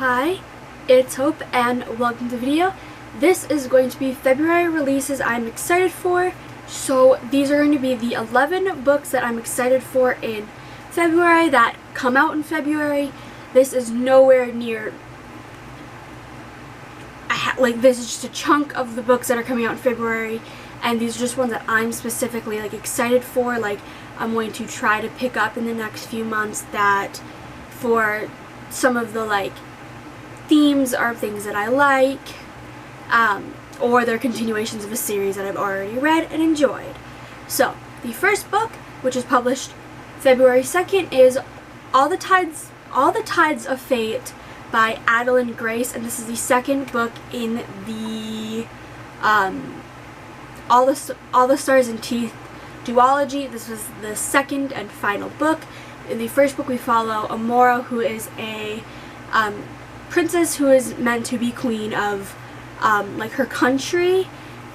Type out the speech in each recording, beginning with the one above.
Hi, it's Hope and welcome to the video. This is going to be February releases I'm excited for. So these are going to be the 11 books that I'm excited for in February that come out in February. This is nowhere near, this is just a chunk of the books that are coming out in February, and these are just ones that I'm specifically excited for. I'm going to try to pick up in the next few months that for some of the themes are things that I like, or they're continuations of a series that I've already read and enjoyed. So the first book, which is published February 2nd, is All the Tides of Fate by Adalyn Grace, and this is the second book in the All the Stars and Teeth duology. This was the second and final book. In the first book we follow Amora, who is a princess who is meant to be queen of her country,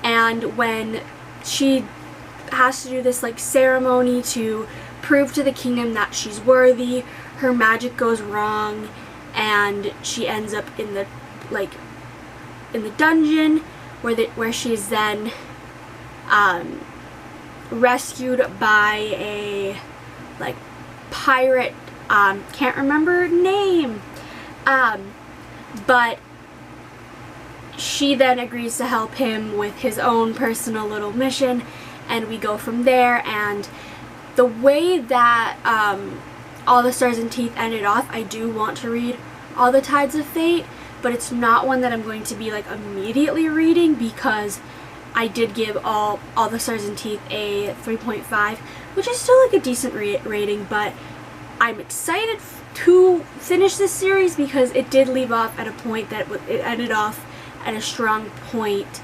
and when she has to do this ceremony to prove to the kingdom that she's worthy, her magic goes wrong and she ends up in the dungeon where she's then rescued by a pirate, can't remember her name, but she then agrees to help him with his own personal little mission, and we go from there. And the way that All the Stars and Teeth ended off, I do want to read All the Tides of Fate, but it's not one that I'm going to be immediately reading, because I did give All the Stars and Teeth a 3.5, which is still a decent rating, but I'm excited to finish this series because it did leave off at a point that it ended off at a strong point,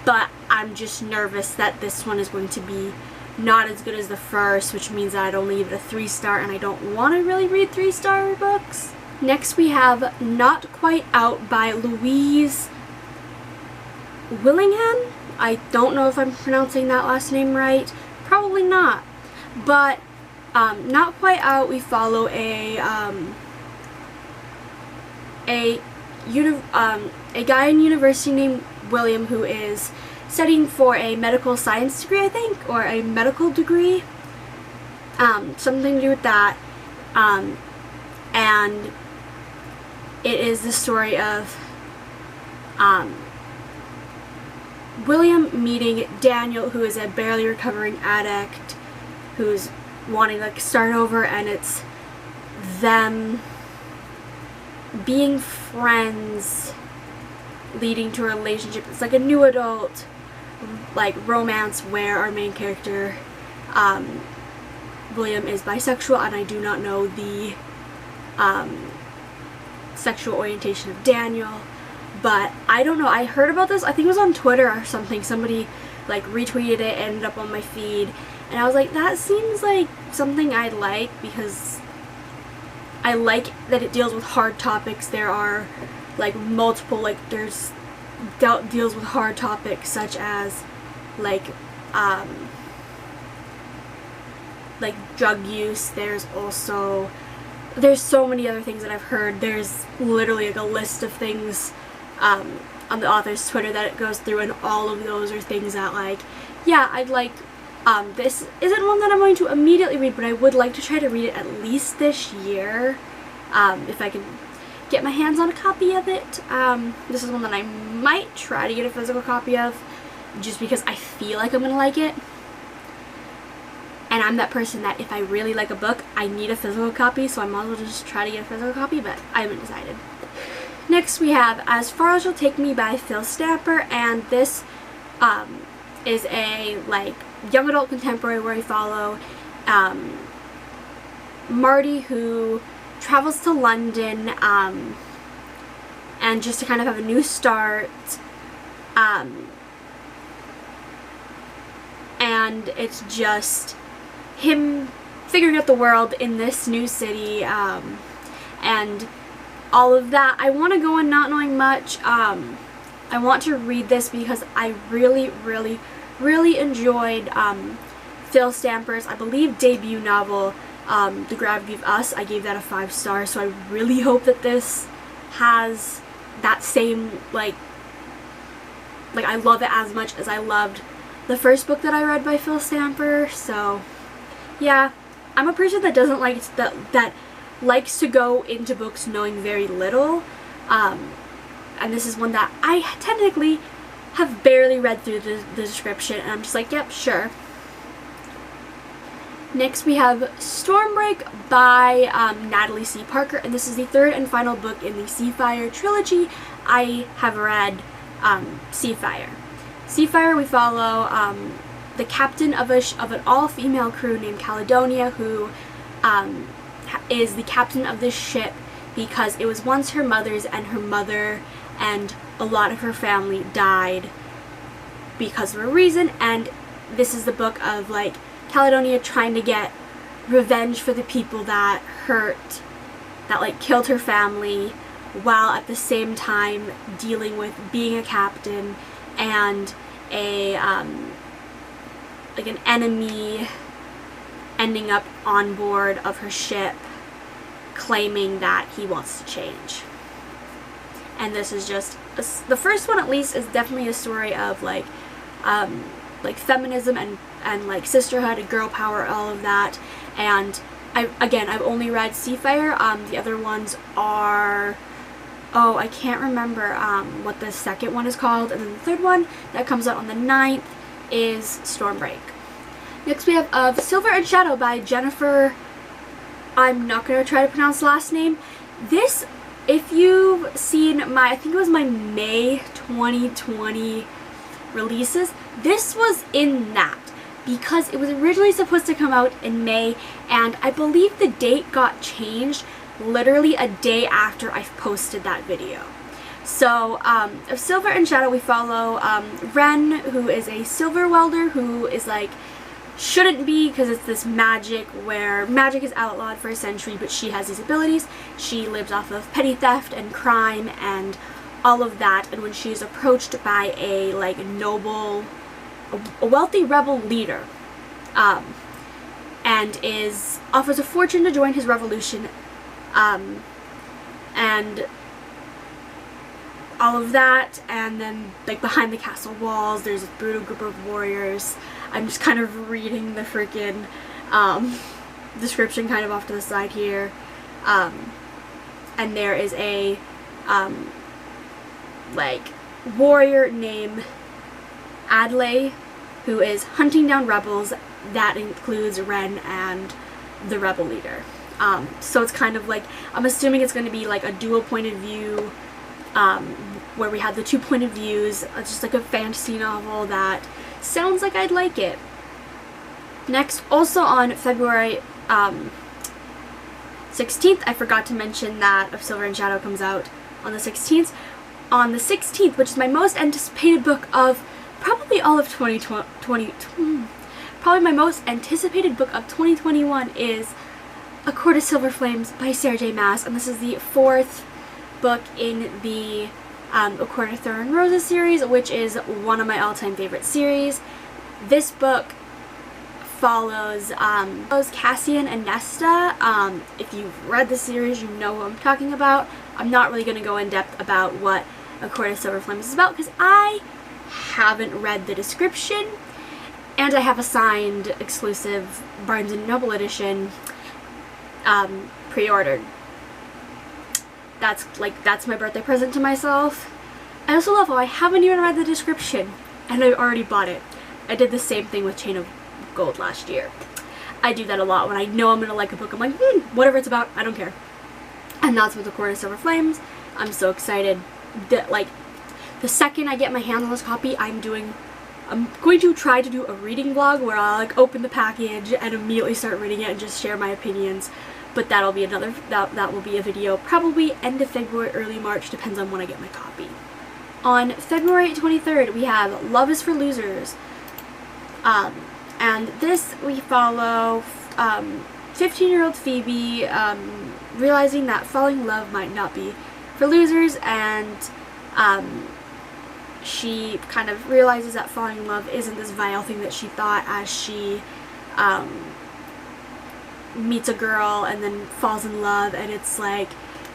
but I'm just nervous that this one is going to be not as good as the first, which means that I'd only give it a 3-star, and I don't want to really read 3-star books. Next we have Not Quite Out by Louise Willingham. I don't know if I'm pronouncing that last name right. Probably not. But Not Quite Out, we follow a guy in university named William who is studying for a medical science degree, I think, or a medical degree, something to do with that, and it is the story of William meeting Daniel, who is a barely recovering addict who's wanting to start over, and it's them being friends leading to a relationship. It's a new adult romance where our main character William is bisexual, and I do not know the sexual orientation of Daniel, but I don't know. I heard about this, I think it was on Twitter or something. Somebody retweeted it, ended up on my feed, and I was like, that seems like something I'd like, because I like that it deals with hard topics. There are multiple, there's deals with hard topics such as drug use. There's so many other things that I've heard. There's literally a list of things on the author's Twitter that it goes through, and all of those are things that yeah, I'd like. This isn't one that I'm going to immediately read, but I would like to try to read it at least this year, if I can get my hands on a copy of it. This is one that I might try to get a physical copy of, just because I feel like I'm going to like it. And I'm that person that if I really like a book, I need a physical copy, so I might as well just try to get a physical copy, but I haven't decided. Next we have As Far As You'll Take Me by Phil Stamper, and this is a young adult contemporary where we follow Marty, who travels to London and just to kind of have a new start, and it's just him figuring out the world in this new city, and all of that. I want to go in not knowing much. I want to read this because I really enjoyed Phil Stamper's, I believe, debut novel, The Gravity of Us. I gave that a 5 stars, so I really hope that this has that same, like I love it as much as I loved the first book that I read by Phil Stamper. So yeah, I'm a person that doesn't like that likes to go into books knowing very little, and this is one that I technically have barely read through the description, and I'm just like, yep, sure. Next we have Stormbreak by Natalie C. Parker, and this is the third and final book in the Seafire trilogy. I have read Seafire. Seafire, we follow the captain of an all-female crew named Caledonia, who is the captain of this ship because it was once her mother's, and her mother and a lot of her family died because of a reason, and this is the book of, like, Caledonia trying to get revenge for the people that like, killed her family, while at the same time dealing with being a captain and a like an enemy ending up on board of her ship claiming that he wants to change. And this is just the first one, at least, is definitely a story of like feminism and like sisterhood and girl power, all of that. And I've only read Seafire. The other ones are, oh, I can't remember what the second one is called, and then the third one that comes out on the 9th is Stormbreak. Next we have Of Silver and Shadow by Jennifer, I'm not going to try to pronounce the last name. This, if you've seen my, I think it was my May 2020 releases, this was in that, because it was originally supposed to come out in May, and I believe the date got changed literally a day after I posted that video. So, of Silver and Shadow, we follow Ren, who is a silver welder, who is like, shouldn't be, because it's this magic where magic is outlawed for a century, but she has these abilities. She lives off of petty theft and crime and all of that, and when she is approached by a like noble, a wealthy rebel leader, and offers a fortune to join his revolution, and all of that, and then like behind the castle walls there's a brutal group of warriors. I'm just kind of reading the freaking description kind of off to the side here, and there is a like warrior named Adalyn who is hunting down rebels. That includes Ren and the rebel leader. So it's kind of like, I'm assuming it's going to be like a dual point of view, where we have the two point of views. It's just like a fantasy novel that sounds like I'd like it. Next, also on February 16th, I forgot to mention that Of Silver and Shadow comes out on the 16th. On the 16th, which is my most anticipated book of probably all of 2020, probably my most anticipated book of 2021, is A Court of Silver Flames by Sarah J. Maas, and this is the fourth book in the A Court of Thorn and Roses series, which is one of my all-time favorite series. This book follows Cassian and Nesta. If you've read the series, you know what I'm talking about. I'm not really going to go in depth about what A Court of Silver Flames is about, because I haven't read the description, and I have a signed exclusive Barnes & Noble edition pre-ordered. That's my birthday present to myself. I also love how I haven't even read the description and I already bought it. I did the same thing with Chain of Gold last year. I do that a lot when I know I'm gonna like a book. I'm like, whatever it's about, I don't care. And that's with A Court of Silver Flames. I'm so excited that, like, the second I get my hands on this copy, I'm going to try to do a reading vlog where I'll like open the package and immediately start reading it and just share my opinions. But that'll be another, that will be a video probably end of February, early March, depends on when I get my copy. On February 23rd, we have Love is for Losers. And this, we follow 15-year-old Phoebe realizing that falling in love might not be for losers, and she kind of realizes that falling in love isn't this vile thing that she thought, as she meets a girl and then falls in love, and it's like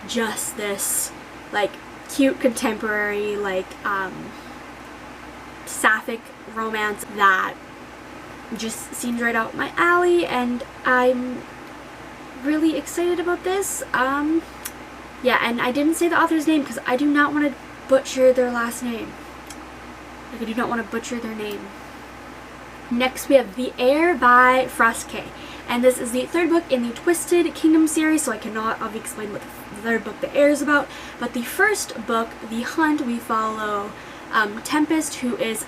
just this like cute contemporary, like sapphic romance that just seems right out my alley, and I'm really excited about this. Yeah, and I didn't say the author's name because I do not want to butcher their last name. Like, I do not want to butcher their name. Next we have The Heir by Brueggermann, and this is the third book in the Twisted Kingdom series, so I cannot obviously explain what the third book, The Heir, is about. But the first book, The Hunt, we follow Tempest, who is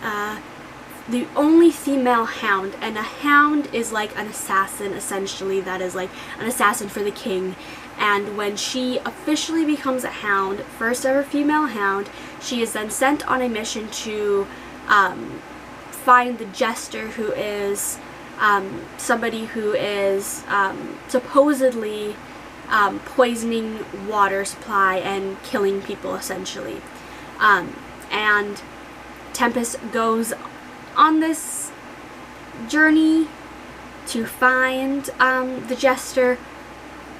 the only female hound, and a hound is like an assassin, essentially, that is like an assassin for the king. And when she officially becomes a hound, first ever female hound, she is then sent on a mission to find the jester, who is somebody who is supposedly poisoning water supply and killing people, essentially. And Tempest goes on this journey to find the jester,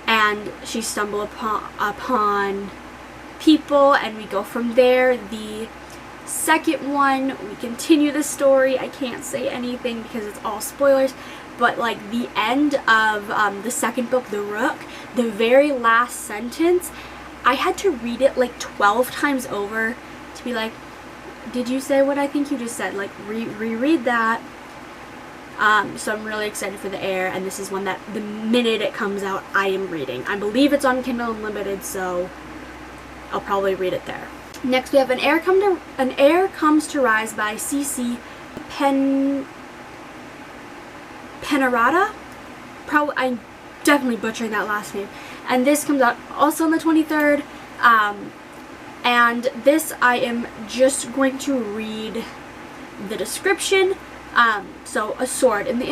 and she stumbles upon people, and we go from there. The second one, we continue the story. I can't say anything because it's all spoilers, but like the end of the second book, The Rook, the very last sentence, I had to read it like 12 times over to be like, did you say what I think you just said? Like, reread that. So I'm really excited for The Heir, and this is one that the minute it comes out, I am reading. I believe it's on Kindle Unlimited, so I'll probably read it there. Next we have An Heir Comes to Rise by C.C. Penaranda. I'm definitely butchering that last name. And this comes out also on the 23rd. And this, I am just going to read the description. So, a sword. In the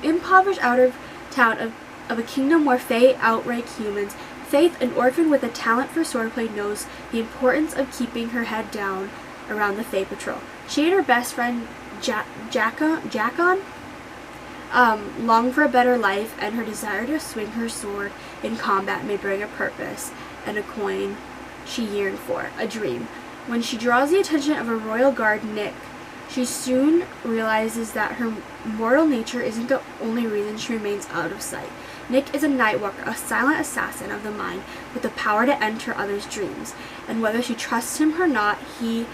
impoverished outer town of a kingdom where fae outrank humans, Faith, an orphan with a talent for swordplay, knows the importance of keeping her head down around the fae patrol. She and her best friend, Jakon, long for a better life, and her desire to swing her sword in combat may bring a purpose and a coin she yearned for, a dream. When she draws the attention of a royal guard, Nick, she soon realizes that her mortal nature isn't the only reason she remains out of sight. Nick is a nightwalker, a silent assassin of the mind with the power to enter others' dreams, and whether she trusts him or not, he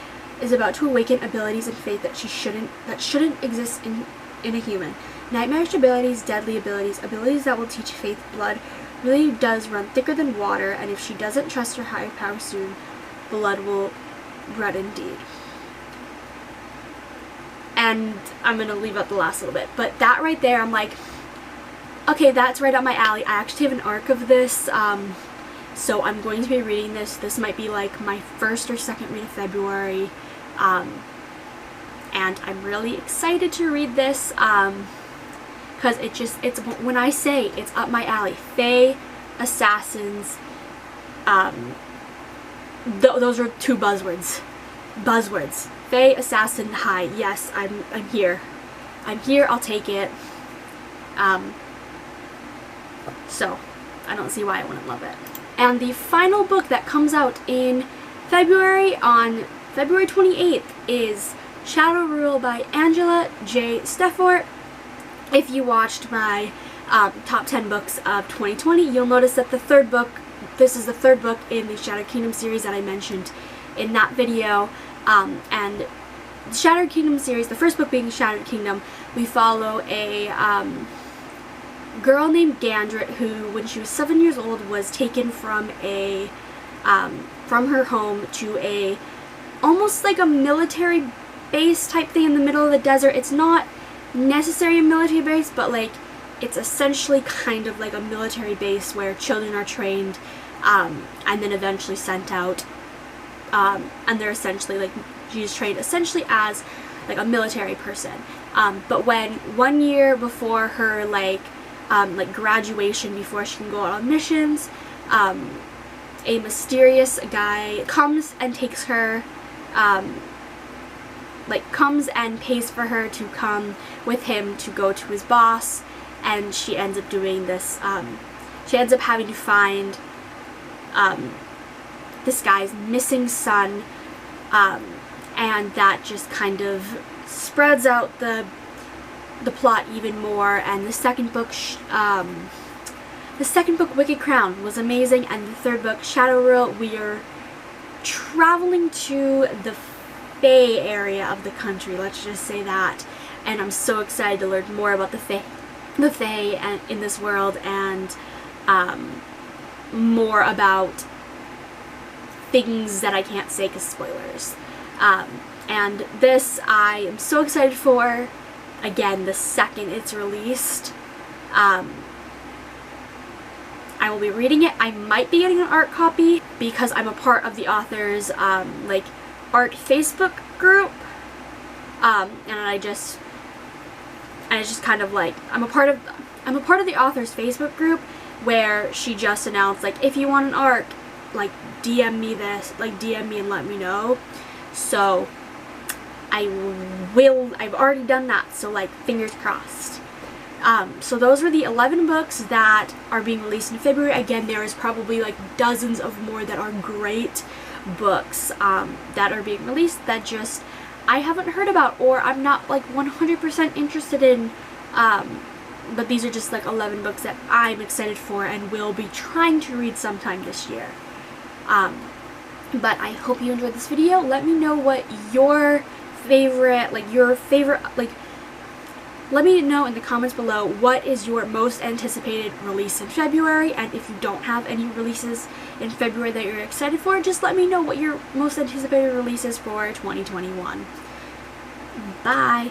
is about to awaken abilities and faith that shouldn't exist in a human. Nightmarish abilities, deadly abilities, abilities that will teach Faith blood really does run thicker than water, and if she doesn't trust her higher power soon, blood will run indeed. And I'm going to leave out the last little bit, but that right there, I'm like, okay, that's right up my alley. I actually have an arc of this, so I'm going to be reading this. This might be like my first or second read of February, and I'm really excited to read this, because it's when I say it's up my alley, fae, assassins, those are two buzzwords. Fae, assassin, high. Yes, I'm here. I'm here, I'll take it. So, I don't see why I wouldn't love it. And the final book that comes out in February, on February 28th, is Shadow Rule by Angela J. Steffort. If you watched my top 10 books of 2020, you'll notice that this is the third book in the Shattered Kingdom series that I mentioned in that video. And the Shattered Kingdom series, the first book being Shattered Kingdom, we follow a girl named Gandrit who, when she was 7 years old, was taken from her home to a almost like a military base type thing in the middle of the desert. It's not necessarily a military base, but like it's essentially kind of like a military base where children are trained, and then eventually sent out, and they're essentially like, she's trained essentially as like a military person. But when 1 year before her like graduation, before she can go out on missions, a mysterious guy comes and takes her, comes and pays for her to come with him to go to his boss, and she ends up doing this, she ends up having to find this guy's missing son, and that just kind of spreads out the plot even more. And the second book, Wicked Crown, was amazing, and the third book, Shadow Rule, we are traveling to the Fae area of the country, let's just say that, and I'm so excited to learn more about the Fae and in this world, and more about things that I can't say because spoilers. And this I am so excited for. Again, the second it's released. I will be reading it. I might be getting an art copy because I'm a part of the author's like art Facebook group, and I just kind of like I'm a part of the author's Facebook group, where she just announced, like, if you want an art, like, DM me this, like, DM me and let me know. So I've already done that, so, like, fingers crossed. So those were the 11 books that are being released in February. Again, there is probably like dozens of more that are great books that are being released that just I haven't heard about, or I'm not like 100% interested in, but these are just like 11 books that I'm excited for and will be trying to read sometime this year. But I hope you enjoyed this video. Let me know what your favorite, let me know in the comments below what is your most anticipated release in February, and if you don't have any releases in February that you're excited for, just let me know what your most anticipated release is for 2021. Bye!